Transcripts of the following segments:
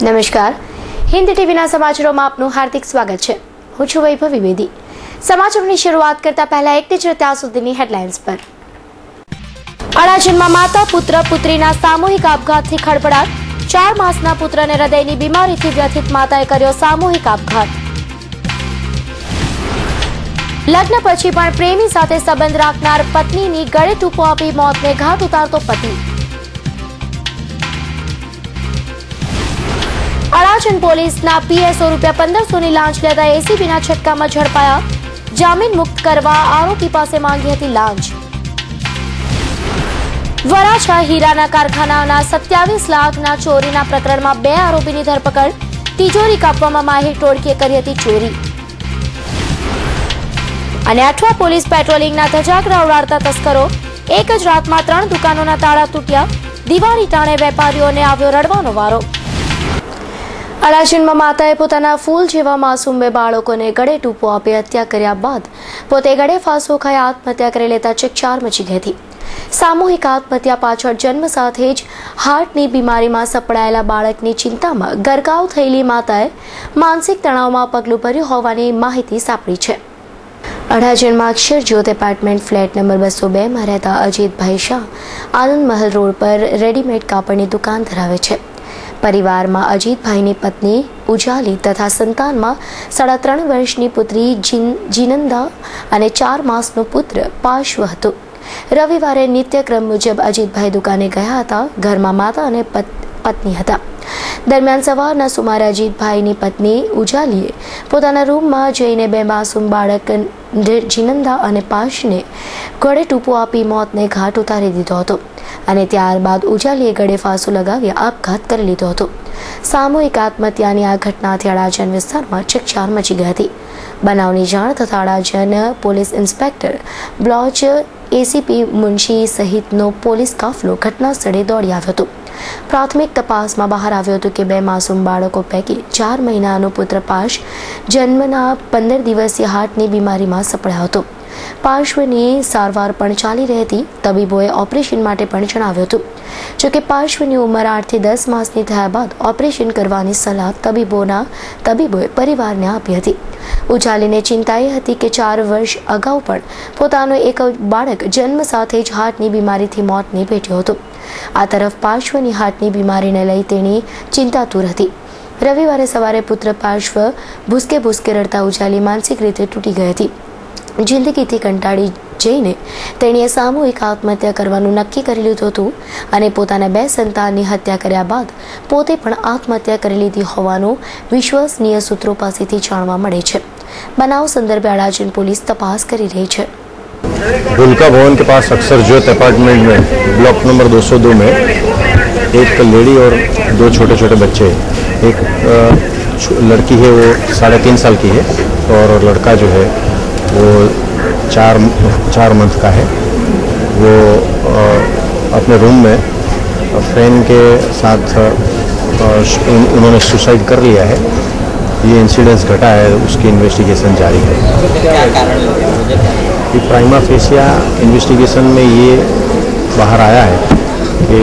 નમસ્કાર, હિન્દ ટીવીના સમાચારોમાં આપનું હાર્દિક સ્વાગત છે। હું છું વૈભવ વિવેદી। સમાચારોની શરૂઆત કરતા પહેલા એક નજર ત્યાં સુધીની હેડલાઇન્સ પર। અડાજણમાં માતા પુત્ર પુત્રીના સામૂહિક આપઘાતથી ખળભળાટ। 4 માસના પુત્રને હૃદયની બીમારીથી વ્યથિત માતાએ કર્યો સામૂહિક આપઘાત। લગ્ન પછી પણ પ્રેમી સાથે સંબંધ રાખનાર પત્નીની ગળે ટૂંપો આપી મોતને ઘાટ ઉતારતો પતિ। અડાજણ પોલીસના પીએસઓ ₹1500ની લાંચ લેતા એસીબીના છટકામાં ઝડપાયા। જામીન મુક્ત કરવા આરોપી પાસે માંગી હતી લાંચ। વરાછા હીરાના કારખાનાના 27 લાખના ચોરીના પ્રકરણમાં 2 આરોપીની ધરપકડ। તિજોરી કાપવામાં માહિર ટોળકીએ કરી હતી ચોરી। અને અઠવા પોલીસ પેટ્રોલિંગના ધજાગરા ઉડાડતા તસ્કરો। એક જ રાતમાં 3 દુકાનોના તાળા તૂટ્યા। દિવાળી ટાણે વેપારીઓને આવ્યો રડવાનો વારો। અડાજણમાં માતાએ પોતાના ફૂલ જેવા માસૂમ 2 બાળકોને ગળે ટૂંપો આપી હત્યા કર્યા બાદ પોતે ગળે ફાંસો ખાઈ આત્મહત્યા કરી લેતા ચકચાર મચી ગઈ હતી। સામૂહિક આત્મહત્યા પાછળ જન્મ સાથે જ હાર્ટની બીમારીમાં સપડાયેલા બાળકની ચિંતામાં ગરકાવ થયેલી માતાએ માનસિક તણાવમાં પગલું ભર્યું હોવાની માહિતી સાંપડી છે। અડાજણમાં અક્ષર જ્યોત એપાર્ટમેન્ટ ફ્લેટ નંબર 202માં રહેતા અજીતભાઈ શાહ આનંદ મહલ રોડ પર રેડીમેડ કાપડની દુકાન ધરાવે છે। પરિવારમાં અજીતભાઈની પત્ની ઉજાલી તથા સંતાનમાં 3.5 વર્ષની પુત્રી જીનંદા અને 4 માસનો પુત્ર પાર્શ્વ હતો। રવિવારે નિત્યક્રમ મુજબ અજીતભાઈ દુકાને ગયા હતા। ઘરમાં માતા અને પત્ની હતા। દરમિયાન સવારના સુમારે અજીતભાઈની પત્ની ઉજાલીએ પોતાના રૂમમાં જઈને 2 માસૂમ બાળક જીનંદા અને પાર્શ્વને ગળે ટૂંપો આપી મોતને ઘાટ ઉતારી દીધો હતો અને ત્યારબાદ ઉજાલીએ ગળે ફાંસો લગાવી આપઘાત કરી લીધો હતો। સામૂહિક આત્મહત્યાની આ ઘટનાથી અડાજણ વિસ્તારમાં ચકચાર મચી ગઈ હતી। બનાવની જાણ થતાં Adajan police inspector Baloch ACP Munshi સહિતનો પોલીસ કાફલો ઘટના સ્થળે દોડી આવ્યો હતો। પ્રાથમિક તપાસમાં બહાર આવ્યું હતું કે 2 માસૂમ બાળકો પૈકી 4 મહિનાનો પુત્ર પાર્શ જન્મના 15 દિવસીય હાર્ટની બીમારીમાં સપડાયો હતો। પાર્શ્વની સારવાર પણ ચાલી રહી હતી। તબીબોએ ઓપરેશન માટે પણ જણાવ્યું હતું। જોકે પાર્શ્વની ઉંમર 8 થી 10 માસની થયા બાદ ઓપરેશન કરવાની સલાહ તબીબોએ પરિવારને આપી હતી। ઉજાલીને ચિંતા એ હતી કે 4 વર્ષ અગાઉ પણ પોતાનો એક બાળક જન્મ સાથે જ હાર્ટની બીમારીથી મોતને ભેટ્યો હતો। આ તરફ પાર્શ્વની હાર્ટની બીમારીને લઈ તેની ચિંતાતુર હતી। રવિવારે સવારે પુત્ર પાર્શ્વ ભૂસકે રડતા ઉજાલી માનસિક રીતે તૂટી ગઈ હતી। જિંદગીથી કંટાળી જઈને તેણીએ સામૂહિક આત્મહત્યા કરવાનું નક્કી કરી લીધું હતું અને પોતાના 2 સંતાનની હત્યા કર્યા બાદ પોતે પણ આત્મહત્યા કરી લીધી હોવાનું વિશ્વસનીય સૂત્રો પાસેથી જાણવા મળે છે। બનાવ સંદર્ભે અડાજણ પોલીસ તપાસ કરી રહી છે। दुलका भवन के पास अक्षर ज्योत अपार्टमेंट में ब्लॉक नंबर 202 में एक लेडी और 2 छोटे छोटे बच्चे। एक लड़की है वो 3.5 साल की है और लड़का जो है वो 4 मंथ का है। वो अपने रूम में फ्रेंड के साथ उन्होंने सुसाइड कर लिया है। ये इंसिडेंस घटा है, उसकी इन्वेस्टिगेशन जारी है। क्या कारण ये प्राइमा फेसिया इन्वेस्टिगेशन में ये बाहर आया है कि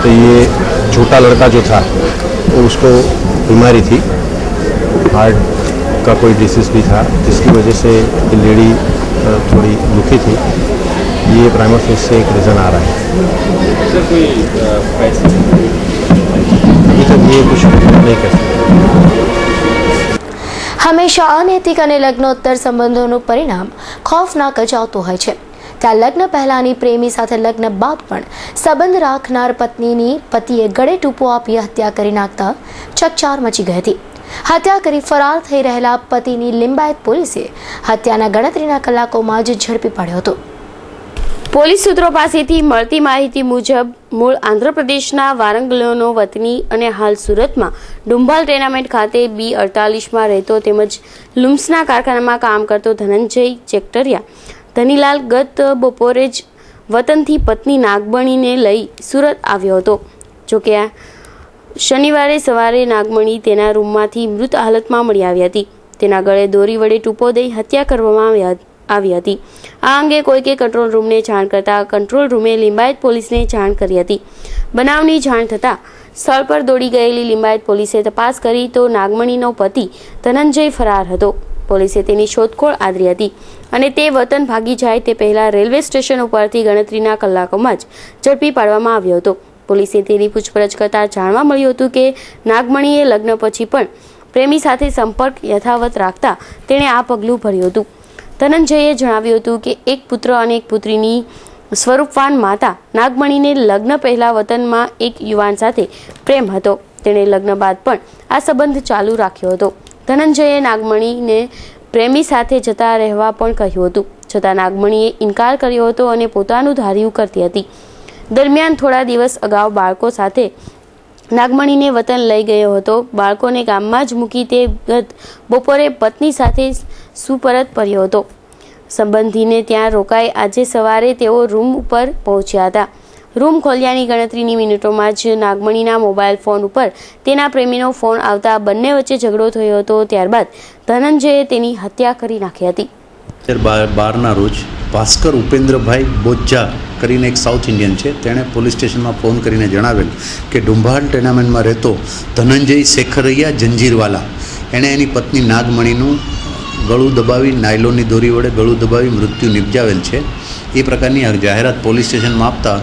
तो ये छोटा लड़का जो था वो उसको बीमारी थी, हार्ट का कोई डिसीज भी था, जिसकी वजह से ये लेडी थोड़ी दुखी थी। ये प्राइमा फेस से एक रीज़न आ रहा है। सर कोई अभी तक ये कुछ नहीं कर सकते। હંમેશા અનૈતિક અને લગ્નોત્તર સંબંધોનું પરિણામ ખોફનાક જ આવતું હોય છે। ત્યાં લગ્ન પહેલાની પ્રેમી સાથે લગ્ન બાદ પણ સંબંધ રાખનાર પત્નીની પતિએ ગળે ટૂંપો આપી હત્યા કરી નાખતા ચકચાર મચી ગઈ હતી। હત્યા કરી ફરાર થઈ રહેલા પતિની લિંબાયત પોલીસે હત્યાના ગણતરીના કલાકોમાં જ ઝડપી પાડ્યો હતો। પોલીસ સૂત્રો પાસેથી મળતી માહિતી મુજબ મૂળ આંધ્રપ્રદેશના વારંગલનો વતની અને હાલ સુરતમાં ડુંભાલ ટેનામેન્ટ ખાતે B48માં રહેતો તેમજ લુમ્સના કારખાનામાં કામ કરતો ધનંજય ચેકટરિયા ધનીલાલ ગત બપોરે જ વતનથી પત્ની નાગમણીને લઈ સુરત આવ્યો હતો। જોકે શનિવારે સવારે નાગમણી તેના રૂમમાંથી મૃત હાલતમાં મળી આવી હતી। તેના ગળે દોરી વડે ટૂંપો દઈ હત્યા કરવામાં આવી હતી। આ અંગે કોઈકે કંટ્રોલ રૂમને જાણ કરતા કંટ્રોલ રૂમે લિંબાયત પોલીસને જાણ કરી હતી। બનાવની જાણ થતાં સ્થળ પર દોડી ગયેલી લિંબાયત પોલીસે તપાસ કરી તો નાગમણીનો પતિ ધનંજય ફરાર હતો। પોલીસે તેની શોધખોળ આદરી હતી અને તે વતન ભાગી જાય તે પહેલા રેલવે સ્ટેશન ઉપરથી ગણતરીના કલાકોમાં જ ઝડપી પાડવામાં આવ્યો હતો। પોલીસે તેની પૂછપરછ કરતા જાણવા મળ્યું હતું કે નાગમણીએ લગ્ન પછી પણ પ્રેમી સાથે સંપર્ક યથાવત રાખતા તેણે આ પગલું ભર્યું હતું। ધનંજયે જણાવ્યું હતું કે એક પુત્ર અને એક પુત્રીની સ્વરૂપવાન માતા નાગમણીને લગ્ન પહેલા વતનમાં એક યુવાન સાથે પ્રેમ હતો। તેણે લગ્ન બાદ પણ આ સંબંધ ચાલુ રાખ્યો હતો। ધનંજયે નાગમણીને પ્રેમી સાથે જતા રહેવા પણ કહ્યું હતું, છતાં નાગમણીએ ઇનકાર કર્યો હતો અને પોતાનું ધાર્યું કરતી હતી। દરમિયાન થોડા દિવસ અગાઉ બાળકો સાથે નાગમણીને વતન લઈ ગયો હતો। બાળકોને ગામમાં જ મૂકી તે ગત બપોરે પત્ની સાથે સુપરત કર્યો હતો। સંબંધીને ત્યાં રોકાઈ આજે સવારે તેઓ રૂમ ઉપર પહોંચ્યા હતા। રૂમ ખોલ્યાની ગણતરીની મિનિટોમાં જ નાગમણીના મોબાઈલ ફોન ઉપર તેના પ્રેમીનો ફોન આવતા બંને વચ્ચે ઝઘડો થયો હતો। ત્યારબાદ ધનંજયે તેની હત્યા કરી નાખી હતી। 2012ના રોજ ભાસ્કર ઉપેન્દ્રભાઈ બોજા કરીને એક સાઉથ ઇન્ડિયન છે, તેણે પોલીસ સ્ટેશનમાં ફોન કરીને જણાવેલ કે ડુંભાલ ટેનામેન્ટમાં રહેતો ધનંજય શેખરૈયા જંજીરવાલા એણે એની પત્ની નાગમણીનું ગળું દબાવી નાયલોનની દોરી વડે ગળું દબાવી મૃત્યુ નિપજાવેલ છે। એ પ્રકારની જાહેરાત પોલીસ સ્ટેશનમાં આપતા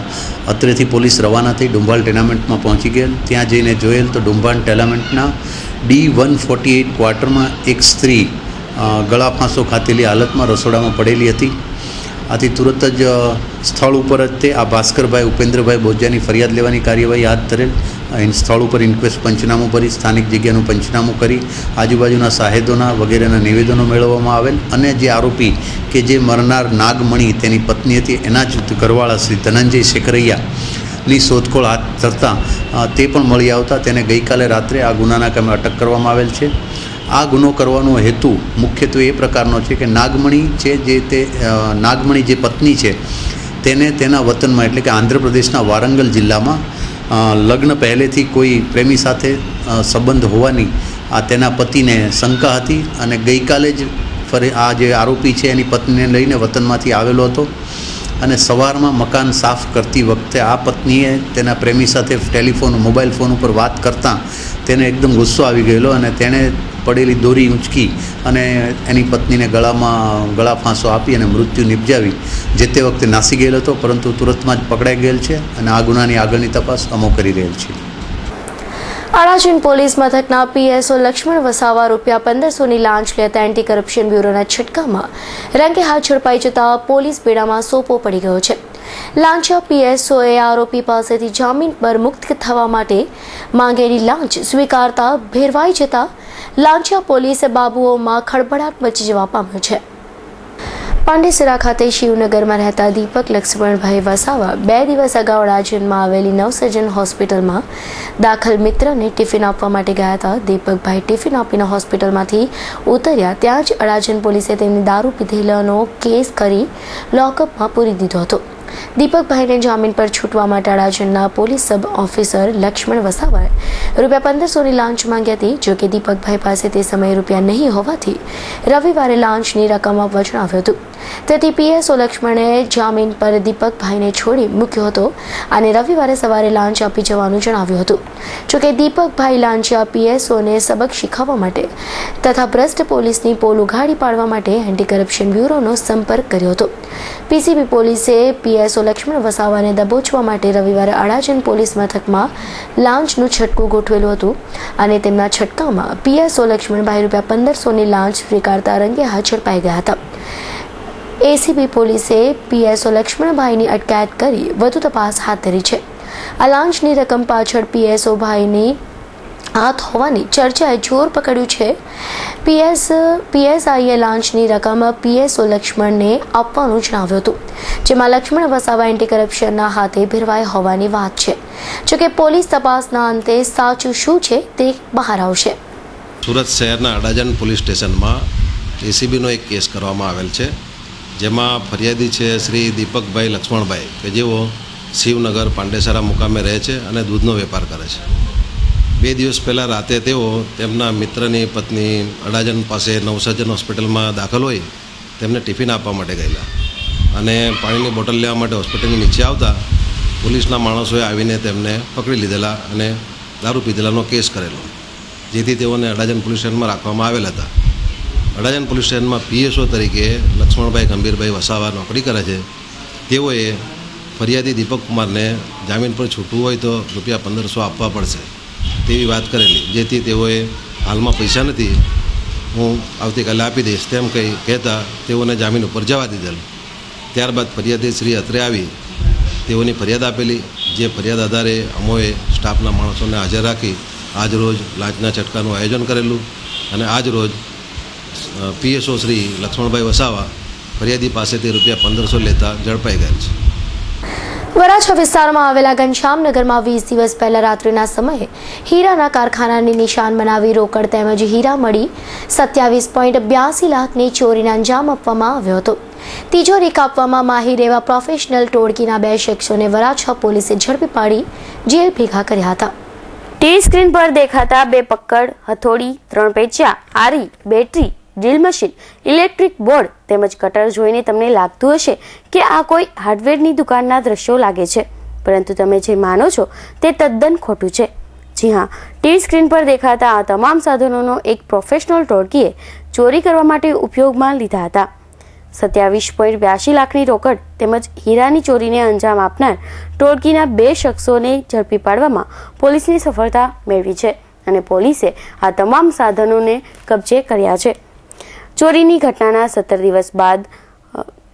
અત્રેથી પોલીસ રવાના થઈ ડુંભાલ ટેનામેન્ટમાં પહોંચી ગયેલ। ત્યાં જઈને જોયેલ તો ડુંભાલ ટેનામેન્ટના D148 ક્વાર્ટરમાં એક સ્ત્રી ગળા ફાંસો ખાતેલી હાલતમાં રસોડામાં પડેલી હતી। આથી તુરત જ સ્થળ ઉપર જ તે આ ભાસ્કરભાઈ ઉપેન્દ્રભાઈ બોજાની ફરિયાદ લેવાની કાર્યવાહી હાથ ધરેલ। સ્થળ ઉપર ઇન્ક્વેસ્ટ પંચનામું ભરી સ્થાનિક જગ્યાનું પંચનામું કરી આજુબાજુના સાહેદોના વગેરેના નિવેદનો મેળવવામાં આવેલ અને જે આરોપી કે જે મરનાર નાગમણી તેની પત્ની હતી એના જ ઘરવાળા શ્રી ધનંજય શેખરૈયાની શોધખોળ હાથ ધરતા તે પણ મળી આવતા તેને ગઈકાલે રાત્રે આ ગુનાના કામે અટક કરવામાં આવેલ છે। આ ગુનો કરવાનો હેતુ મુખ્યત્વે એ પ્રકારનો છે કે નાગમણી છે નાગમણી જે પત્ની છે તેને તેના વતનમાં એટલે કે આંધ્રપ્રદેશના વારંગલ જિલ્લામાં લગ્ન પહેલેથી કોઈ પ્રેમી સાથે સંબંધ હોવાની આ તેના પતિને શંકા હતી અને ગઈકાલે જ આ જે આરોપી છે એની પત્નીને લઈને વતનમાંથી આવેલો હતો અને સવારમાં મકાન સાફ કરતી વખતે આ પત્નીએ તેના પ્રેમી સાથે મોબાઈલ ફોન ઉપર વાત કરતાં તેને એકદમ ગુસ્સો આવી ગયેલો અને તેણે પડેલી દોરી ઊંચકી અને એની પત્નીને ગળા ફાંસો આપી અને મૃત્યુ નિપજાવી જે તે વખતે નાસી ગયેલો હતો, પરંતુ તુરંતમાં જ પકડાઈ ગયેલ છે અને આ ગુનાની આગળની તપાસ અમો કરી રહેલ છે। અડાજણ પોલીસ મથકના પીએસઓ લક્ષ્મણ વસાવા ₹1500ની લાંચ લેતા એન્ટી કરપ્શન બ્યુરોના છટકામાં રંગે હાથ ઝડપાઈ જતા પોલીસ બેડામાં સોપો પડી ગયો છે। લાંચા પીએસઓએ આરોપી પાસેથી જામીન પર મુક્ત થવા માટે માંગેલી લાંચ સ્વીકારતા ભેરવાઈ જતા લાંચા પોલીસ બાબુઓમાં ખળભળાટ મચી જવા પામ્યો છે। પાંડેસરા ખાતે શિવનગરમાં રહેતા દીપક લક્ષ્મણભાઈ વસાવા 2 દિવસ અગાઉ અડાજણમાં આવેલી નવસર્જન હોસ્પિટલમાં દાખલ મિત્રને ટિફિન આપવા માટે ગયા હતા। દીપકભાઈ ટિફિન આપીને હોસ્પિટલમાંથી ઉતર્યા ત્યાં જ અડાજણ પોલીસે તેમની દારૂ પીધેલાનો કેસ કરી લોકઅપમાં પૂરી દીધો હતો। દીપકભાઈને જામીન પર છૂટવા માટે અડાજણના પોલીસ સબ ઓફિસર લક્ષ્મણ વસાવાએ ₹1500ની લાંચ માંગી હતી। જો કે દીપકભાઈ પાસે તે સમયે રૂપિયા નહીં હોવાથી રવિવારે લાંચની રકમ આપવા જણાવ્યું હતું। તેથી પીએસઓ લક્ષ્મણે જામીન પર દીપકભાઈને છોડી મૂક્યો હતો અને રવિવારે સવારે લાંચ આપી જવાનું જણાવ્યું હતું। જો કે દીપકભાઈ લાંચિયા પીએસઓને સબક શીખવવા માટે તથા ભ્રષ્ટ પોલીસની પોલ ઉઘાડી પાડવા માટે એન્ટી કરપ્શન બ્યુરોનો સંપર્ક કર્યો હતો। પીસીબી પોલીસે પીએસઓ લક્ષ્મણ વસાવાને દબોચવા માટે રવિવારે અડાજણ પોલીસ મથકમાં લાંચનું છટકું ગોઠવેલું હતું અને તેમના છટકામાં પીએસઓ લક્ષ્મણભાઈ ₹1500ની લાંચ સ્વીકારતા રંગે હાથ ઝડપાઈ ગયા હતા। એસીબી પોલીસે પીએસઓ લક્ષ્મણભાઈની અટકાયત કરી વધુ તપાસ હાથ ધરી છે। આ લાંચની રકમ પાછળ પીએસઓ ભાઈની હાથ હોવાની ચર્ચાએ જોર પકડ્યું છે। પીએસઆઈએ લાંચની રકમ પીએસઓ લક્ષ્મણને આપવાનું જણાવ્યું હતું, જેમાં લક્ષ્મણ વસાવા એન્ટી કરપ્શનના હાથે ભેરવાઈ હોવાની વાત છે। જોકે પોલીસ તપાસના અંતે સાચું શું છે તે બહાર આવશે। સુરત શહેરના અડાજણ પોલીસ સ્ટેશનમાં એસીબીનો એક કેસ કરવામાં આવેલ છે, જેમાં ફરિયાદી છે શ્રી દીપકભાઈ લક્ષ્મણભાઈ કે જેઓ શિવનગર પાંડેસરા મુકામે રહે છે અને દૂધનો વેપાર કરે છે। 2 દિવસ પહેલાં રાતે તેઓ તેમના મિત્રની પત્ની અડાજણ પાસે નવસર્જન હોસ્પિટલમાં દાખલ હોય તેમને ટિફિન આપવા માટે ગયેલા અને પાણીની બોટલ લેવા માટે હોસ્પિટલની નીચે આવતા પોલીસના માણસોએ આવીને તેમને પકડી લીધેલા અને દારૂ પીધેલાનો કેસ કરેલો, જેથી તેઓને અડાજણ પોલીસ સ્ટેશનમાં રાખવામાં આવેલા હતા. અડાજણ પોલીસ સ્ટેશનમાં PSO તરીકે લક્ષ્મણભાઈ ગંભીરભાઈ વસાવા નોકરી કરે છે. તેઓએ ફરિયાદી દીપક કુમારને જામીન પર છૂટવું હોય તો ₹1500 આપવા પડશે તેવી વાત કરેલી, જેથી તેઓએ હાલમાં પૈસા નથી, હું આવતીકાલે આપી દઈશ તેમ કહેતા તેઓને જામીન ઉપર જવા દીધેલ. ત્યારબાદ ફરિયાદી શ્રી અત્રે આવી તેઓની ફરિયાદ આપેલી, જે ફરિયાદ આધારે અમોએ સ્ટાફના માણસોને હાજર રાખી આજરોજ લાંચના છટકાનું આયોજન કરેલું અને આજરોજ PSO શ્રી લક્ષ્મણભાઈ વસાવા ફરિયાદી પાસેથી ₹1500 લેતા ઝડપાઈ ગયેલ છે. વરાછા વિસ્તારમાં આવેલા ઘનશ્યામનગરમાં 20 દિવસ પહેલા રાત્રિના સમયે હીરાના કારખાનાની નિશાન બનાવી રોકડ તેમજ હીરા મળી 27.82 લાખની ચોરીને અંજામ આપવામાં આવ્યો હતો. તિજોરી કાપવામાં માહિર એવા પ્રોફેશનલ ટોળકીના 2 શખ્સોને વરાછા પોલીસે ઝડપી પાડી જેલ ભેગા કર્યા હતા. ટી સ્ક્રીન પર દેખાતા 2 પક્કડ, હથોડી, 3 પેચા, આરી, battery, drill machine, electric board તેમજ કટર જોઈને તમને લાગતું હશે કે આ કોઈ હાર્ડવેરની દુકાનના દ્રશ્યો લાગે છે, પરંતુ તમે જે માનો છો તે તદ્દન ખોટું છે. જી હા, ટી સ્ક્રીન પર દેખાતા આ તમામ સાધનોનો એક પ્રોફેશનલ ટોળકીએ ચોરી કરવા માટે ઉપયોગમાં લીધા હતા. 27.82 લાખની રોકડ તેમજ હીરાની ચોરીને અંજામ આપનાર ટોળકીના 2 શખ્સોને ઝડપી પાડવામાં પોલીસની સફળતા મેળવી છે અને પોલીસે આ તમામ સાધનોને કબજે કર્યા છે. ચોરીની ઘટનાના 17 દિવસ બાદ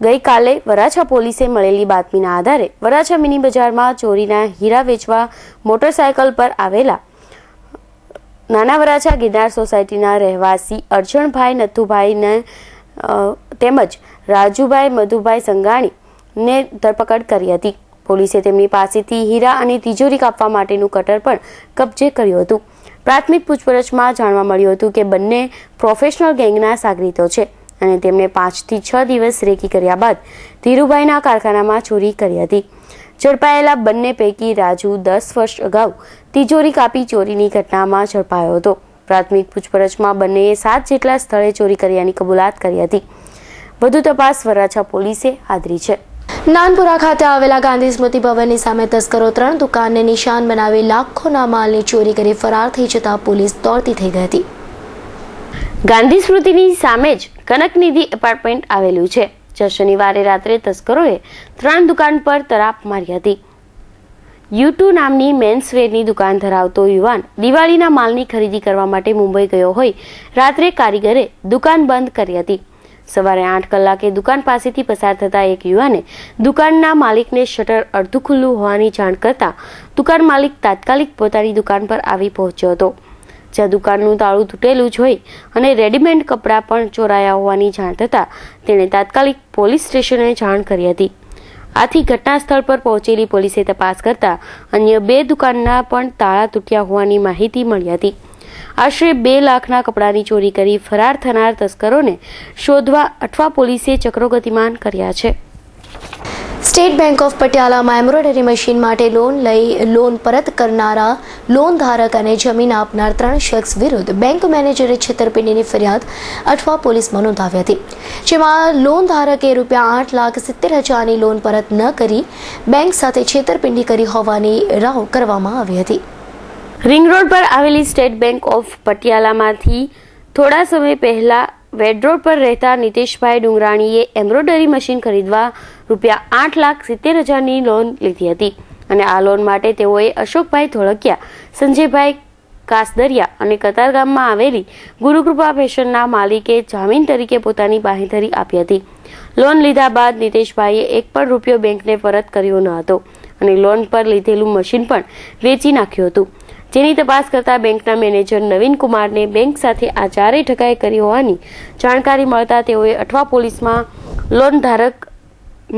ગઈકાલે વરાછા પોલીસે મળેલી બાતમીના આધારે વરાછા મિની બજારમાં ચોરીના હીરા વેચવા મોટરસાયકલ પર આવેલા નાના વરાછા ગિરનાર સોસાયટીના રહેવાસી અર્જણભાઈ નથુભાઈને તેમજ રાજુભાઈ મધુભાઈ સંઘાણીને ધરપકડ કરી હતી. પોલીસે તેમની પાસેથી હીરા અને તિજોરી કાપવા માટેનું કટર પણ કબજે કર્યું હતું. પ્રાથમિક પૂછપરછમાં જાણવા મળ્યું હતું કે બંને પ્રોફેશનલ ગેંગના સાગરીતો છે અને તેમને 5 થી 6 દિવસ રેકી કર્યા બાદ ધીરુભાઈના કારખાનામાં ચોરી કરી હતી. ઝડપાયેલા બંને પૈકી રાજુ 10 વર્ષ અગાઉ તિજોરી કાપી ચોરીની ઘટનામાં ઝડપાયો હતો. પ્રાથમિક પૂછપરછમાં બંનેએ 7 જેટલા સ્થળે ચોરી કર્યાની કબૂલાત કરી હતી. વધુ તપાસ વરાછા પોલીસે આદરી છે. નાનપુરા ખાતે આવેલા ગાંધી સ્મૃતિ ભવનની સામે તસ્કરો 3 દુકાનને નિશાન બનાવી લાખોના માલની ચોરી કરી ફરાર થઈ જતા પોલીસ દોડતી થઈ ગઈ હતી. ગાંધી સ્મૃતિની સામે જ કનકનિધિ એપાર્ટમેન્ટ આવેલું છે, જ્યાં શનિવારે રાત્રે તસ્કરોએ 3 દુકાન પર તરાપ મારી હતી. U2 નામની મેન્સવેરની દુકાન ધરાવતો યુવાન દિવાળીના માલની ખરીદી કરવા માટે મુંબઈ ગયો હોય રાત્રે કારીગરે દુકાન બંધ કરી હતી. સવારે 8 કલાકે દુકાન પાસેથી પસાર થતા એક યુવાને દુકાનના માલિકને શટર અડધું ખુલ્લું હોવાની જાણ કરતા દુકાન માલિક તાત્કાલિક પોતાની દુકાન પર આવી પહોંચ્યો હતો, જ્યાં દુકાનનું તાળું તૂટેલું જોઈ અને રેડીમેડ કપડાં પણ ચોરાયા હોવાની જાણ થતાં તેણે તાત્કાલિક પોલીસ સ્ટેશને જાણ કરી હતી. આથી ઘટના સ્થળ પર પહોંચેલી પોલીસે તપાસ કરતા અન્ય 2 દુકાનના પણ તાળા તૂટ્યા હોવાની માહિતી મળી હતી. આશરે 2 લાખના કપડાની ચોરી કરી ફરાર થનાર તસ્કરોને શોધવા અઠવા પોલીસે ચક્રો ગતિમાન કર્યા છે. સ્ટેટ બેંક ઓફ પટિયાલામાં એમ્બ્રોઇડરી મશીન માટે લોન લઈ લોન પરત કરનારા લોન ધારક અને જમીન આપનાર 3 શખ્સ વિરુદ્ધ બેંક મેનેજરે છેતરપિંડીની ફરિયાદ અઠવા પોલીસમાં નોંધાવી હતી, જેમાં લોન ધારકે ₹8,70,000ની લોન પરત ન કરી બેંક સાથે છેતરપિંડી કરી હોવાની રાવ કરવામાં આવી હતી. રિંગ રોડ પર આવેલી સ્ટેટ બેંક ઓફ પટિયાલામાંથી થોડા સમય પહેલા વેડ રોડ પર રહેતા નીતેશભાઈ ડુંગરાણીએ એમ્બ્રોઇડરી મશીન ખરીદવા ₹8,70,000ની લોન લીધી હતી અને આ લોન માટે તેઓએ અશોકભાઈ ધોળકિયા, સંજયભાઈ કાસદરિયા અને કતારગામમાં આવેલી ગુરુકૃપા ફેશનના માલિકે જામીન તરીકે પોતાની બાંહેધરી આપી હતી. લોન લીધા બાદ નીતેશભાઈએ એક પણ રૂપિયો બેંકને પરત કર્યો ન હતો અને લોન પર લીધેલું મશીન પણ વેચી નાખ્યું હતું, જેની તપાસ કરતા બેંકના મેનેજર નવીન કુમારને બેંક સાથે આ 4 ઠગાઈ કરી હોવાની જાણકારી મળતા તેઓએ અઠવા પોલીસમાં લોન ધારક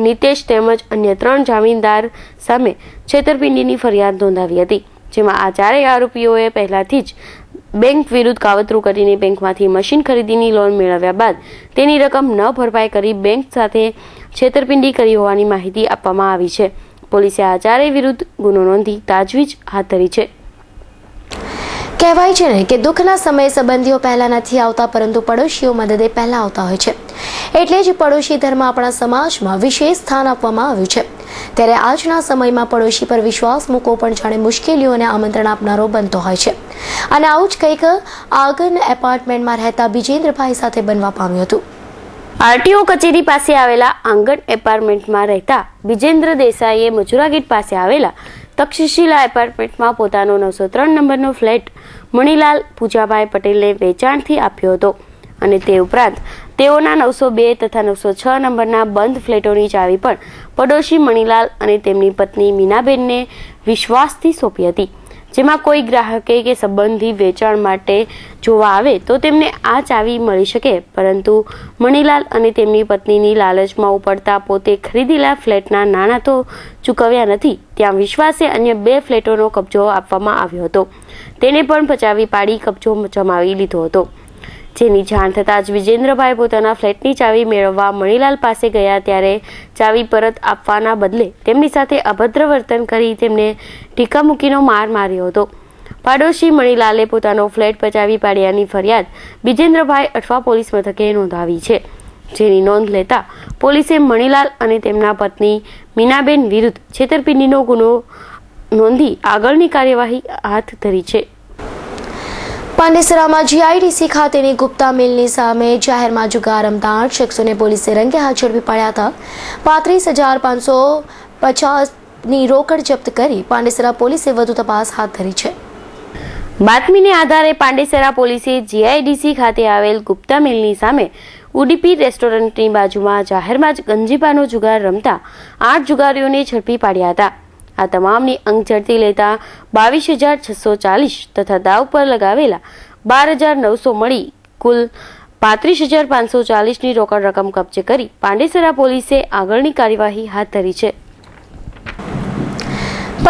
નીતેશ તેમજ અન્ય 3 જામીનદાર સામે છેતરપિંડીની ફરિયાદ નોંધાવી હતી, જેમાં આ 4 આરોપીઓએ પહેલાથી જ બેંક વિરુદ્ધ કાવતરું કરીને બેંકમાંથી મશીન ખરીદીની લોન મેળવ્યા બાદ તેની રકમ ન ભરપાઈ કરી બેંક સાથે છેતરપિંડી કરી હોવાની માહિતી આપવામાં આવી છે. પોલીસે આ 4 વિરુદ્ધ ગુનો નોંધી તાજવીજ હાથ ધરી છે. કહેવાય છે ને કે દુઃખના સમયે સંબંધીઓ પહેલા નથી આવતા, પરંતુ પડોશીઓ મદદે પહેલા આવતા હોય છે. એટલે જ પડોશી ધર્મ આપણા સમાજમાં વિશેષ સ્થાન આપવામાં આવ્યું છે. ત્યારે આજના સમયમાં પડોશી પર વિશ્વાસ મૂકવો પણ જાણે મુશ્કેલીઓને આમંત્રણ આપનારો બનતો હોય છે. અને આવું જ કંઈક આગળ એપાર્ટમેન્ટમાં રહેતા બિજેન્દ્રભાઈ સાથે બનવા પામ્યું હતું. આરટીઓ કચેરી પાસે આવેલા આંગણ એપાર્ટમેન્ટમાં રહેતા બિજેન્દ્ર દેસાઈએ મજુરા ગેટ પાસે આવેલા તક્ષશિલા એપાર્ટમેન્ટમાં પોતાનો 903 નંબરનો ફ્લેટ મણીલાલ પૂજાભાઈ પટેલને વેચાણથી આપ્યો હતો અને તે ઉપરાંત તેઓના 902 તથા 906 નંબરના બંધ ફ્લેટોની ચાવી પણ પડોશી મણીલાલ અને તેમની પત્ની મીનાબેનને વિશ્વાસથી સોંપી હતી. જેમાં કોઈ ગ્રાહકે કે સંબંધી વેચાણ માટે જોવા આવે તો તેમને આ ચાવી મળી શકે, પરંતુ મણીલાલ અને તેમની પત્નીની લાલચમાં ઉપડતા પોતે ખરીદેલા ફ્લેટના નાણાં તો ચૂકવ્યા નથી, ત્યાં વિશ્વાસે અન્ય 2 ફ્લેટોનો કબજો આપવામાં આવ્યો હતો. તેને પણ પચાવી પાડી કબજો જમાવી લીધો હતો. જેની જાણ થતાં જ વિજેન્દ્રભાઈ પોતાના ફ્લેટની ચાવી મેળવવા મણીલાલ પાસે ગયા, ત્યારે ચાવી પરત આપવાના બદલે તેમની સાથે અભદ્ર વર્તન કરી તેમને ટીકા મૂકીનો માર માર્યો હતો. પાડોશી મણીલાલે પોતાનો ફ્લેટ પચાવી પાડ્યાની ફરિયાદ વિજેન્દ્રભાઈ અઠવા પોલીસ મથકે નોંધાવી છે. જેની નોંધ લેતા પોલીસે મણીલાલ અને તેમના પત્ની મીનાબેન વિરુદ્ધ છેતરપિંડીનો ગુનો નોંધી આગળની કાર્યવાહી હાથ ધરી છે. પાંડેસરામાં જીઆઈડીસી ખાતેની ગુપ્તા મિલની સામે જાહેરમાં જુગાર રમતા 8 શખ્સોને પોલીસે રંગે હાથ ઝડપી પાડ્યા હતા. 35,550ની રોકડ જપ્ત કરી પાંડેસરા પોલીસે વધુ તપાસ હાથ ધરી છે. બાતમીને આધારે પાંડેસરા પોલીસે જીઆઈડીસી ખાતે આવેલ ગુપ્તા મિલની સામે ઉડીપી રેસ્ટોરન્ટની બાજુમાં જાહેરમાં જ ગંજીબાનો જુગાર રમતા 8 જુગારીઓને ઝડપી પાડ્યા હતા. આ તમામની અંક ઝડપી લેતા 22,640 તથા દાવ પર લગાવેલા 12,900 મળી કુલ 35,540ની રોકડ રકમ કબજે કરી પાંડેસરા પોલીસે આગળની કાર્યવાહી હાથ ધરી છે.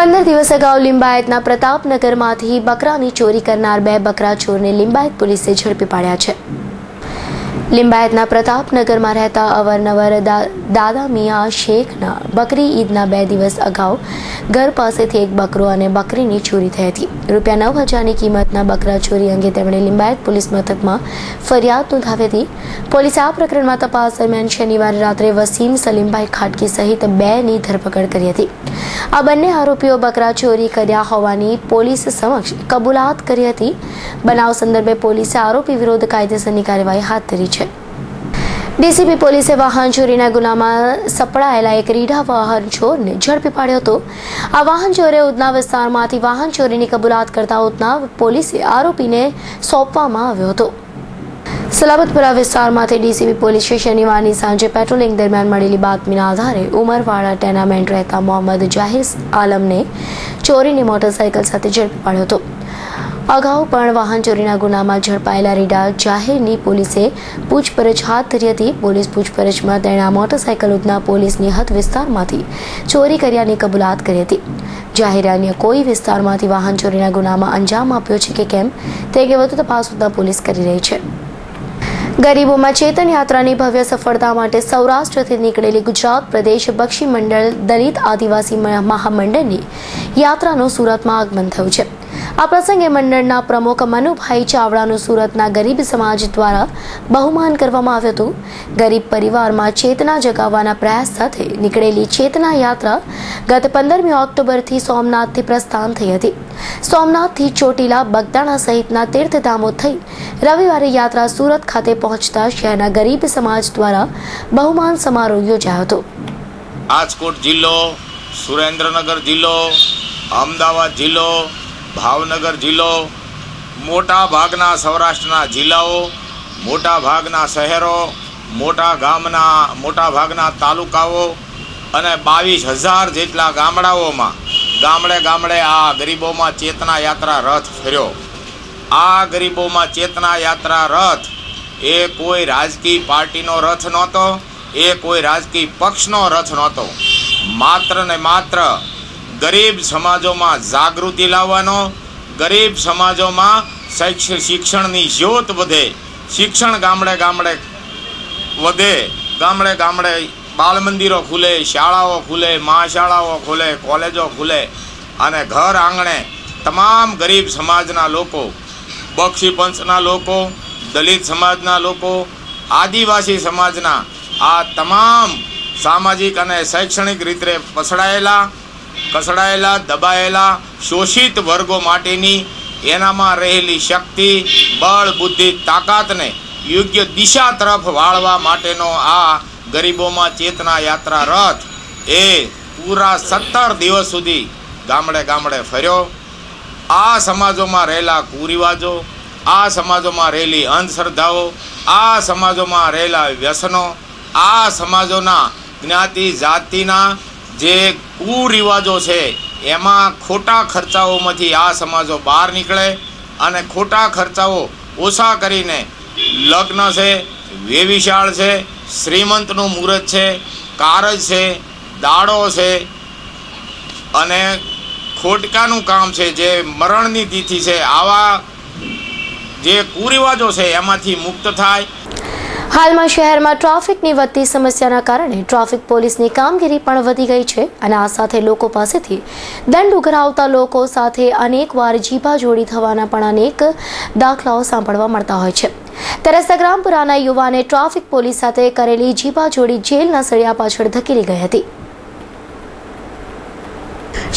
15 દિવસ અગાઉ લિંબાયતના પ્રતાપનગરમાંથી બકરાની ચોરી કરનાર 2 બકરા ચોરને લિંબાયત પોલીસે ઝડપી પાડ્યા છે. લિંબાયતના પ્રતાપનગરમાં રહેતા અવરનવર દાદા મિયા શેખના બકરી ઈદના 2 દિવસ અગાઉ ઘર પાસેથી એક બકરો અને બકરીની ચોરી થઈ હતી. રૂપિયા 9,000ની કિંમતના બકરા ચોરી અંગે તેમણે લિંબાયત પોલીસ મથકમાં ફરિયાદ નોંધાવી હતી. પોલીસે આ પ્રકરણમાં તપાસ દરમિયાન શનિવારે રાત્રે વસીમ સલીમભાઈ ખાટકી સહિત 2ની ધરપકડ કરી હતી. આ બંને આરોપીઓ બકરા ચોરી કર્યા હોવાની પોલીસ સમક્ષ કબૂલાત કરી હતી. બનાવ સંદર્ભે પોલીસે આરોપી વિરુદ્ધ કાયદેસરની કાર્યવાહી હાથ ધરી છે. ડીસીપી પોલીસે વાહન ચોરીના ગુનામાં સપડાયેલા એક રીઢા વાહન ચોરને ઝડપી પાડ્યો હતો. આ વાહન ચોરે ઉધના વિસ્તારમાંથી વાહન ચોરીની કબૂલાત કરતા ઉધના પોલીસે આરોપીને સોંપવામાં આવ્યો હતો. સલાબતપુરા વિસ્તારમાંથી ડીસીપી પોલીસ શનિવારની સાંજે પેટ્રોલિંગ દરમિયાન મળેલી બાતમીના આધારે ઉમરવાડા ટેનામેન્ટ રહેતા મોહમ્મદ જાહિર આલમને ચોરીની મોટરસાયકલ સાથે ઝડપી પાડ્યો હતો. અગાઉ પણ વાહન ચોરીના ગુનામાં ઝડપાયેલા રીડા જાહેરની પોલીસે પૂછપરછ હાથ ધરી હતી. પોલીસ પૂછપરછમાં તેણે આ મોટરસાયકલ ઉધના પોલીસની હદ વિસ્તારમાંથી ચોરી કર્યાની કબૂલાત કરી હતી. જાહેરે અન્ય કોઈ વિસ્તારમાંથી વાહન ચોરીના ગુનામાં અંજામ આપ્યો છે કે કેમ તે અંગે વધુ તપાસ ઉધના પોલીસ કરી રહી છે. ગરીબોમાં ચેતન યાત્રાની ભવ્ય સફળતા માટે સૌરાષ્ટ્રથી નીકળેલી ગુજરાત પ્રદેશ બક્ષી મંડળ દલિત આદિવાસી મહામંડળની યાત્રાનું સુરતમાં આગમન થયું છે. આ પ્રસંગે મંડળના પ્રમુખ મનુભાઈ ચાવડાનું સુરતના ગરીબ સમાજ દ્વારા બહુમાન કરવામાં આવ્યું હતું. ગરીબ પરિવારમાં ચેતના જગાવવાના પ્રયાસ સાથે નીકળેલી ચેતના યાત્રા ગત 15મી ઓક્ટોબરથી સોમનાથથી પ્રસ્થાન થઈ હતી. સોમનાથથી ચોટીલા, બગદાણા સહિતના તીર્થધામો થઈ રવિવારે યાત્રા સુરત ખાતે પહોંચતા શહેરના ગરીબ સમાજ દ્વારા બહુમાન સમારોહ યોજાયો હતો. રાજકોટ જિલ્લો, સુરેન્દ્રનગર જિલ્લો, અમદાવાદ જિલ્લો, ભાવનગર જિલ્લો, મોટા ભાગના સૌરાષ્ટ્રના જિલ્લાઓ, મોટા ભાગના શહેરો, મોટા ભાગના તાલુકાઓ અને 22,000 જેટલા ગામડાઓમાં ગામડે આ ગરીબોમાં ચેતના યાત્રા રથ ફર્યો. આ ગરીબોમાં ચેતના યાત્રા રથ એ કોઈ રાજકીય પાર્ટીનો રથ નહોતો, એ કોઈ રાજકીય પક્ષનો રથ નહોતો. માત્ર ને માત્ર ગરીબ સમાજોમાં જાગૃતિ લાવવાનો, ગરીબ સમાજોમાં શિક્ષણની જ્યોત વધે, શિક્ષણ ગામડે વધે, ગામડે બાળ મંદિરો ખુલે, શાળાઓ ખુલે, મહાશાળાઓ ખુલે, કોલેજો ખુલે અને ઘર આંગણે તમામ ગરીબ સમાજના લોકો બક્ષી પંચના લોકો, દલિત સમાજના લોકો, આદિવાસી સમાજના આ તમામ સામાજિક અને શૈક્ષણિક રીતે કસડાયેલા, દબાયેલા, શોષિત વર્ગો માટેની એનામાં રહેલી શક્તિ, બળ, બુદ્ધિ, તાકાતને યોગ્ય દિશા તરફ વાળવા માટેનો આ ગરીબોમાં ચેતના યાત્રા રથ એ પૂરા 17 દિવસ સુધી ગામડે ગામડે ફર્યો. આ સમાજોમાં રહેલા કુરિવાજો, આ સમાજોમાં રહેલી અંધશ્રદ્ધાઓ, આ સમાજોમાં રહેલા વ્યસનો, આ સમાજોના જ્ઞાતિ જાતિના જે કુરિવાજો છે એમાં ખોટા ખર્ચાઓમાંથી આ સમાજો બહાર નીકળે અને ખોટા ખર્ચાઓ ઓછા કરીને લગ્ન છે, વેવિશાળ છે, શ્રીમંતનું મુહૂર્ત છે, કારજ છે, દાડો છે અને ખોટકાનું કામ છે, જે મરણની તિથિ છે, આવા જે કુરિવાજો છે એમાંથી મુક્ત થાય. હાલમાં શહેરમાં ટ્રાફિકની વધતી સમસ્યાના કારણે ટ્રાફિક પોલીસની કામગીરી પણ વધી ગઈ છે અને આ સાથે લોકો પાસેથી દંડ ઉઘરાવતા લોકો સાથે અનેકવાર જીભાજોડી થવાના પણ અનેક દાખલાઓ સાંભળવા મળતા હોય છે. ત્યારે સંગ્રામપુરાના યુવાને ટ્રાફિક પોલીસ સાથે કરેલી જીભાજોડી જેલના સળિયા પાછળ ધકેલી ગઈ હતી.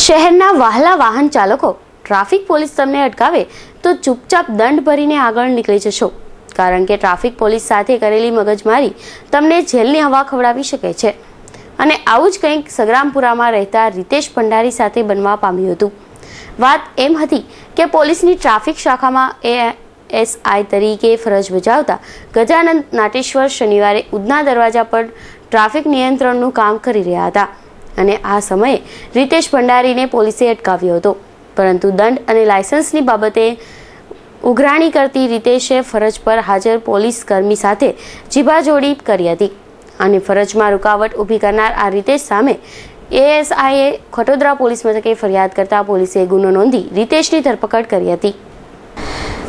શહેરના વહાલા વાહન ચાલકો, ટ્રાફિક પોલીસ તમને અટકાવે તો ચૂપચાપ દંડ ભરીને આગળ નીકળી જશો, કારણ કે ટ્રાફિક પોલીસ સાથે કરેલી મગજમારી તમને જેલની હવા ખવડાવી શકે છે. અને આવું જ કંઈક સંગ્રામપુરામાં રહેતા રીતેશ ભંડારી સાથે બનવા પામ્યું હતું. વાત એમ હતી કે પોલીસની ટ્રાફિક શાખામાં ASI તરીકે ફરજ બજાવતા ગજાનંદ નાટેશ્વર શનિવારે ઉધના દરવાજા પર ટ્રાફિક નિયંત્રણનું કામ કરી રહ્યા હતા અને આ સમયે રીતેશ ભંડારીને પોલીસે અટકાવ્યો હતો. પરંતુ દંડ અને લાયસન્સની બાબતે ઉઘરાણી કરતી રીતેશે ફરજ પર હાજર પોલીસ કર્મી સાથે જીભાજોડી કરી હતી અને ફરજમાં રૂકાવટ ઊભી કરનાર આ રીતેશ સામે ASIએ ખટોદરા પોલીસ મથકે ફરિયાદ કરતા પોલીસે ગુનો નોંધી રીતેશની ધરપકડ કરી હતી.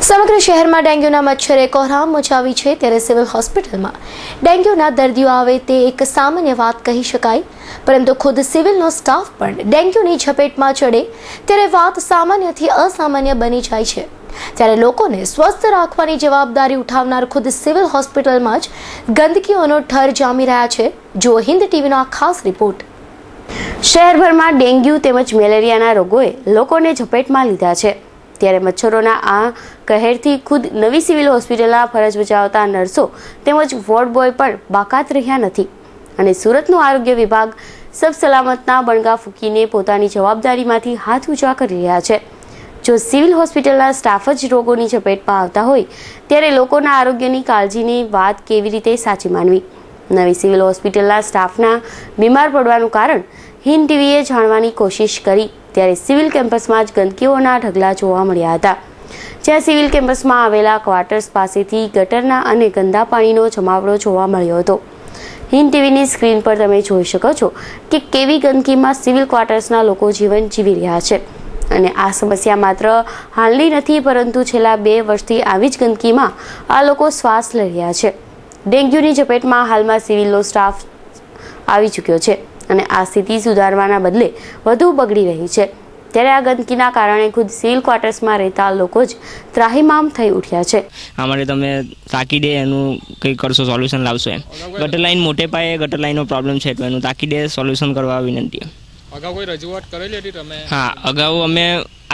સમગ્ર શહેરમાં ડેન્ગ્યુના મચ્છરે કોહરામ મચાવી છે. ત્યારે સિવિલ હોસ્પિટલમાં ડેન્ગ્યુના દર્દીઓ આવે તે એક સામાન્ય વાત કહી શકાય, પરંતુ ખુદ સિવિલનો સ્ટાફ પણ ડેન્ગ્યુની ઝપેટમાં ચડે ત્યારે વાત સામાન્યથી અસામાન્ય બની જાય છે. ત્યારે લોકોને સ્વસ્થ રાખવાની જવાબદારી ઉઠાવનાર ખુદ સિવિલ હોસ્પિટલમાં જ ગંદકીઓનો ઠર જામી રહ્યા છે. જો હિન્દ ટીવીનો આ ખાસ રિપોર્ટ. શહેરભરમાં ડેન્ગ્યુ તેમજ મેલેરિયાના રોગોએ લોકોને ઝપેટમાં લીધા છે. ત્યારે મચ્છરોના આ કહેરથી ખુદ નવી સિવિલ હોસ્પિટલના ફરજ બજાવતા નર્સો તેમજ વોર્ડ બોય પણ બાકાત રહ્યા નથી અને સુરતનું આરોગ્ય વિભાગ સબ સલામતના બણગા ફૂંકીને પોતાની જવાબદારીમાંથી હાથ ઊંચા કરી રહ્યા છે. જો સિવિલ હોસ્પિટલના સ્ટાફ જ રોગોની ઝપેટમાં આવતા હોય ત્યારે લોકોના આરોગ્યની કાળજીની વાત કેવી રીતે સાચી માનવી? નવી સિવિલ હોસ્પિટલના સ્ટાફના બીમાર પડવાનું કારણ હિન્દ ટીવીએ જાણવાની કોશિશ કરી ત્યારે સિવિલ કેમ્પસમાં જ ગંદકીઓના ઢગલા જોવા મળ્યા હતા. જ્યાં સિવિલ કેમ્પસમાં આવેલા ક્વાર્ટર્સ પાસેથી ગટરના અને ગંદા પાણીનો જમાવડો જોવા મળ્યો હતો. હિન્દ ટીવીની સ્ક્રીન પર તમે જોઈ શકો છો કે કેવી ગંદકીમાં સિવિલ ક્વાર્ટર્સના લોકો જીવન જીવી રહ્યા છે અને આ સમસ્યા માત્ર હાલની નથી, પરંતુ છેલ્લા 2 વર્ષથી આવી જ ગંદકીમાં આ લોકો શ્વાસ લઈ રહ્યા છે. ડેન્ગ્યુની ઝપેટમાં હાલમાં સિવિલનો સ્ટાફ આવી ચૂક્યો છે અને આ સ્થિતિ સુધારવાના બદલે વધુ બગડી રહી છે. ત્યારે આ ગંદકીના કારણે ખુદ સિવિલ ક્વાર્ટર્સમાં રહેતા લોકો જ ત્રાહિમામ થઈ ઉઠ્યા છે. અમારે તમે તાકીદે એનું કંઈ કરશો, સોલ્યુશન લાવશો એમ. ગટર લાઈન મોટે પાયે ગટર લાઈનનો પ્રોબ્લેમ છે તો એનું તાકીદે સોલ્યુશન કરવા વિનંતી. અગાઉ કોઈ રજૂઆત કરેલી હતી તમે? હા, અગાઉ અમે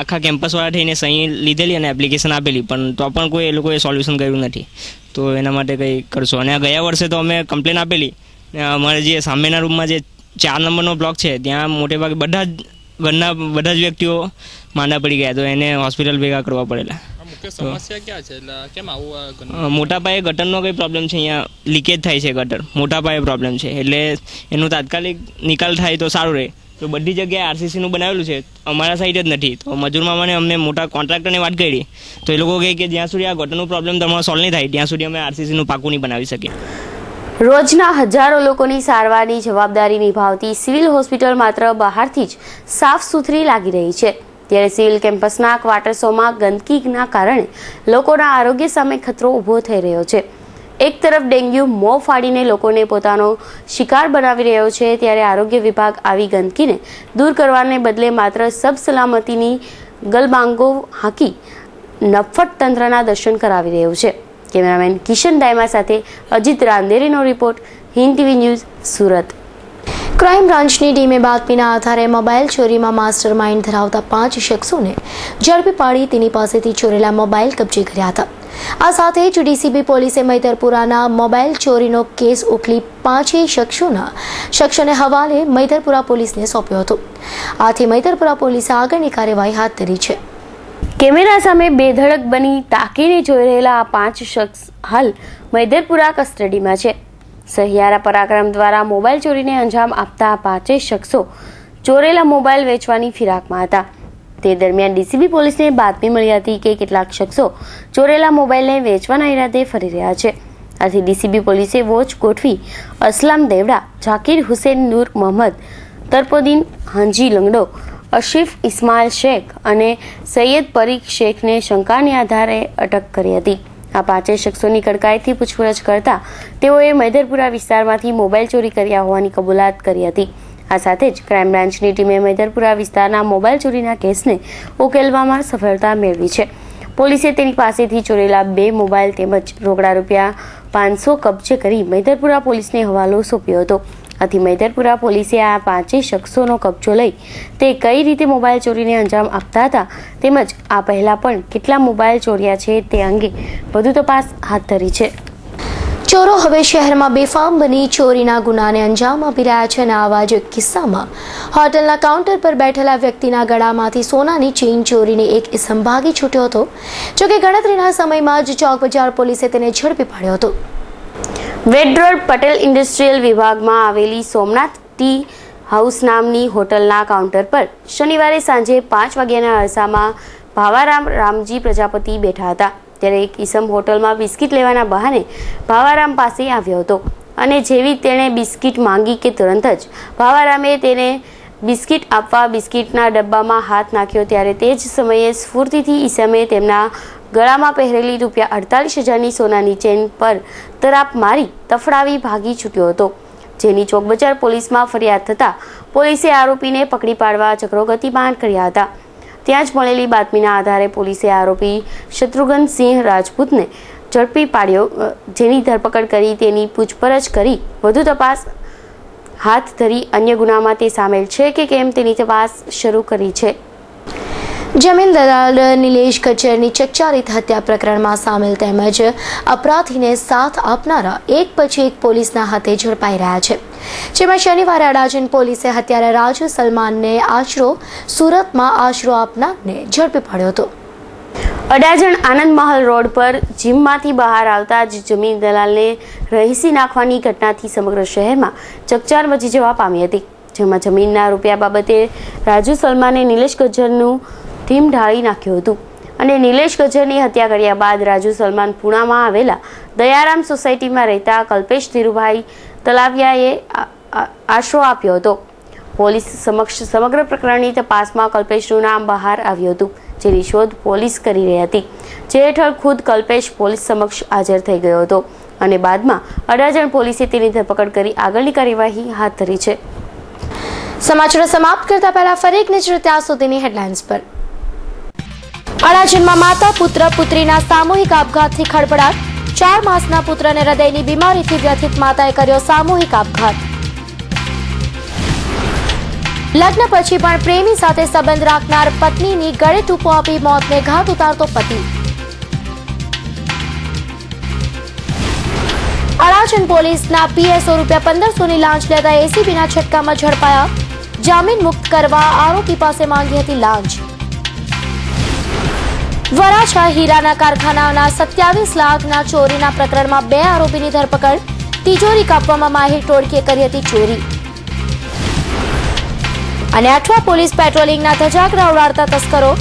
આખા કેમ્પસવાળા થઈને સહી લીધેલી અને એપ્લિકેશન આપેલી, પણ તો પણ કોઈ એ લોકોએ સોલ્યુશન કર્યું નથી. તો એના માટે કંઈ કરશો. અને ગયા વર્ષે તો અમે કમ્પ્લેન આપેલી. અમારે જે સામેના રૂમમાં જે 4 નંબરનો બ્લોક છે ત્યાં મોટે ભાગે બધા જ વ્યક્તિઓ માંદા પડી ગયા, તો એને હોસ્પિટલ ભેગા કરવા પડેલા. સમસ્યા ક્યાં છે? કેમ આવું? મોટા પાયે ગટરનો કંઈ પ્રોબ્લેમ છે. અહીંયા લીકેજ થાય છે ગટર, મોટા પાયે પ્રોબ્લેમ છે. એટલે એનું તાત્કાલિક નિકાલ થાય તો સારું રહે. તો બધી જગ્યાએ RCCનું બનાવેલું છે, અમારા સાઈડ જ નથી. તો મજૂર મામાને અમને મોટા કોન્ટ્રાક્ટરને વાત કરી તો એ લોકો કહે કે જ્યાં સુધી આ ગટરનું પ્રોબ્લેમ તમારો સોલ્વ નહીં થાય ત્યાં સુધી અમે RCCનું પાકું નહીં બનાવી શકીએ. રોજના હજારો લોકોની સારવારની જવાબદારી નિભાવતી સિવિલ હોસ્પિટલ માત્ર બહારથી જ સાફ સુથરી લાગી રહી છે. ત્યારે સિવિલ કેમ્પસના ક્વાર્ટર્સોમાં ગંદકીના કારણે લોકોના આરોગ્ય સામે ખતરો ઊભો થઈ રહ્યો છે. એક તરફ ડેન્ગ્યુ મોં ફાડીને લોકોને પોતાનો શિકાર બનાવી રહ્યો છે, ત્યારે આરોગ્ય વિભાગ આવી ગંદકીને દૂર કરવાને બદલે માત્ર સબ સલામતીની ગલબાંગો હાંકી નફ્ફટ તંત્રના દર્શન કરાવી રહ્યું છે. કેમેરામેન કિશન દાયમા સાથે અજીત રાંદેરીનો report, Hind TV news, Surat. Crime બ્રાન્ચની ટીમે બાતમીના આધારે મોબાઈલ ચોરીમાં માસ્ટર માઇન્ડ ધરાવતા 5 શખ્સોને ઝડપી પાડી તેની પાસેથી ચોરેલા મોબાઈલ કબજે કર્યા હતા. આ સાથે જ ડીસીબી પોલીસે મૈદરપુરાના મોબાઈલ ચોરીનો કેસ ઉકલી 5 શખ્સોને હવાલે મૈદરપુરા પોલીસને સોંપ્યો હતો. આથી મૈદરપુરા પોલીસે આગળની કાર્યવાહી હાથ ધરી છે. કેમેરા સામે બેધડક બની તાકીને જોઈ રહેલા આ 5 શખ્સ હાલ મૈદરપુરા કસ્ટડીમાં છે. સહિયારા પરાક્રમ દ્વારા મોબાઈલ ચોરીને અંજામ આપતા આ 5 શખ્સો ચોરેલા મોબાઈલ વેચવાની ફિરાકમાં હતા. તે દરમિયાન ડીસીબી પોલીસને બાતમી મળી હતી કે કેટલાક શખ્સો ચોરેલા મોબાઈલને વેચવાના ઈરાદે ફરી રહ્યા છે. આથી ડીસીબી પોલીસે વોચ ગોઠવી અસલામ દેવડા, ઝાકીર હુસેન નૂર મોહમ્મદ, તરપોદીન હાંજી લંગડો, અશીફ ઇસ્માઇલ શેખ અને સૈયદ પરીખ શેખને શંકાને આધારે અટક કરી હતી. આ 5 શખ્સોની કડકાઈથી પૂછપરછ કરતા તેઓએ મૈદરપુરા વિસ્તારમાંથી મોબાઈલ ચોરી કર્યા હોવાની કબૂલાત કરી હતી. આ સાથે જ ક્રાઇમ બ્રાન્ચની ટીમે મૈદરપુરા વિસ્તારના મોબાઈલ ચોરીના કેસને ઉકેલવામાં સફળતા મેળવી છે. પોલીસે તેની પાસેથી ચોરેલા 2 મોબાઈલ તેમજ રોકડા રૂપિયા 500 કબજે કરી મૈદરપુરા પોલીસને હવાલો સોંપ્યો હતો. આથી મૈદરપુરા પોલીસે આ 5 શખ્સોનો કબજો લઈ તે કઈ રીતે મોબાઈલ ચોરીને અંજામ આપતા હતા તેમજ આ પહેલા પણ કેટલા મોબાઈલ ચોર્યા છે તે અંગે વધુ તપાસ હાથ ધરી છે. ચોરો હવે શહેરમાં બેફામ બની ચોરીના ગુનાને અંજામ આપી રહ્યા છે અને આવા જ કિસ્સામાં હોટલના કાઉન્ટર પર બેઠેલા વ્યક્તિના ગળામાંથી સોનાની ચેઇન ચોરીને એક ઇસમ ભાગી છૂટ્યો હતો. જોકે ગણતરીના સમયમાં જ ચોક બજાર પોલીસે તેને ઝડપી પાડ્યો હતો. વેડ રોડ પટેલ ઇન્ડસ્ટ્રીયલ વિભાગમાં આવેલી સોમનાથ ટી હાઉસ નામની હોટલના કાઉન્ટર પર શનિવારે સાંજે 5 વાગ્યાના અરસામાં ભાવારામ રામજી પ્રજાપતિ બેઠા હતા. ત્યારે એક ઈસમ હોટલમાં બિસ્કિટ લેવાના બહાને ભાવારામ પાસે આવ્યો હતો અને જેવી તેણે બિસ્કિટ માંગી કે તુરંત જ ભાવારામે તેને બિસ્કિટ આપવા બિસ્કિટના ડબ્બામાં હાથ નાખ્યો. ત્યારે તે જ સમયે સ્ફૂર્તિથી ઈસમે તેમના ગળામાં પહેરેલી ₹48,000ની સોનાની ચેન પર તરાપ મારી તફડાવી ભાગી છૂટ્યો હતો. જેની ચોક બજાર પોલીસમાં ફરિયાદ થતાં પોલીસે આરોપીને પકડી પાડવા ચક્રો ગતિમાન કર્યા હતા. ત્યાં જ મળેલી બાતમીના આધારે પોલીસે આરોપી શત્રુઘ્નસિંહ રાજપૂતને ઝડપી પાડ્યો, જેની ધરપકડ કરી તેની પૂછપરછ કરી વધુ તપાસ હાથ ધરી અન્ય ગુનામાં તે સામેલ છે કે કેમ તેની તપાસ શરૂ કરી છે. જમીન દલાલ નિલેશ ગજ્જરની ચકચારિત હત્યા પ્રકરણમાં સામેલ તેમજ અપરાધીને સાથ આપનારા એક પછી એક પોલીસના હાથે ઝડપાઈ રહ્યા છે. જેમાં શનિવારે અડાજણ પોલીસે હત્યારા રાજુ સલમાનને સુરતમાં આશરો આપનારને ઝડપી પાડ્યો હતો. અડાજણ આનંદ મહલ રોડ પર જીમમાંથી બહાર આવતા જ જમીન દલાલને રહીસી નાખવાની ઘટનાથી સમગ્ર શહેરમાં ચકચાર મચી જવા પામી હતી. જેમાં જમીનના રૂપિયા બાબતે રાજુ સલમાને નિલેશ ગજ્જરનું ટીમ ઢાળી નાખ્યું હતું અને નિલેશ ગજ્જરની હત્યા કર્યા બાદ રાજુ સલમાન પુણામાં આવેલા દયારામ સોસાયટીમાં રહેતા કલ્પેશ ધીરુભાઈ તલાવિયાએ આશરો આપ્યો હતો. પોલીસ સમક્ષ સમગ્ર પ્રકરણની તપાસમાં કલ્પેશનું નામ બહાર આવ્યું હતું, જેની શોધ પોલીસ કરી રહી હતી. જે હેઠળ ખુદ કલ્પેશ પોલીસ સમક્ષ હાજર થઈ ગયો હતો અને બાદમાં અડાજણ પોલીસે તેની ધરપકડ કરી આગળની કાર્યવાહી હાથ ધરી છે. સમાચાર સમાપ્ત કરતા પહેલા ફરી એક નજર ત્યાં સુધીની હેડલાઇન્સ પર. અડાજણમાં માતા પુત્ર પુત્રીના સામૂહિક આપઘાતથી ખળભળાટ. 4 માસના પુત્રને હૃદયની બીમારીથી વ્યથિત માતાએ કર્યો સામૂહિક આપઘાત. લગ્ન પછી પણ પ્રેમી સાથે સંબંધ રાખનાર પત્નીની ગળે ટૂંપો આપી મોતને ઘાટ ઉતારતો પતિ. અડાજણ પોલીસના પીએસઓ ₹1500ની લાંચ લેતા એસીબીના છટકામાં ઝડપાયા. જામીન મુક્ત કરવા આરોપી પાસે માંગી હતી લાંચ. વરાછા હીરાના કારખાનાના 27 લાખના ચોરીના પ્રકરણમાં 2 આરોપીની ધરપકડ. તિજોરી કાપવામાં માહિર ટોળકીએ કરી હતી ચોરી. અને અઠવા પોલીસ પેટ્રોલિંગના ધજાગરા ઉડાડતા તસ્કરો.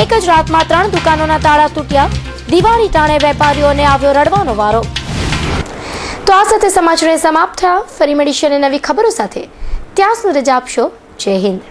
એક જ રાતમાં 3 દુકાનોના તાળા તૂટ્યા. દિવાળી ટાણે વેપારીઓને આવ્યો રડવાનો વારો. તો આ સાથે સમાચાર સમાપ્ત થયા. ફરી મળીશું નવી ખબરો સાથે. ત્યાં સુધી રજા આપશો. જય હિન્દ.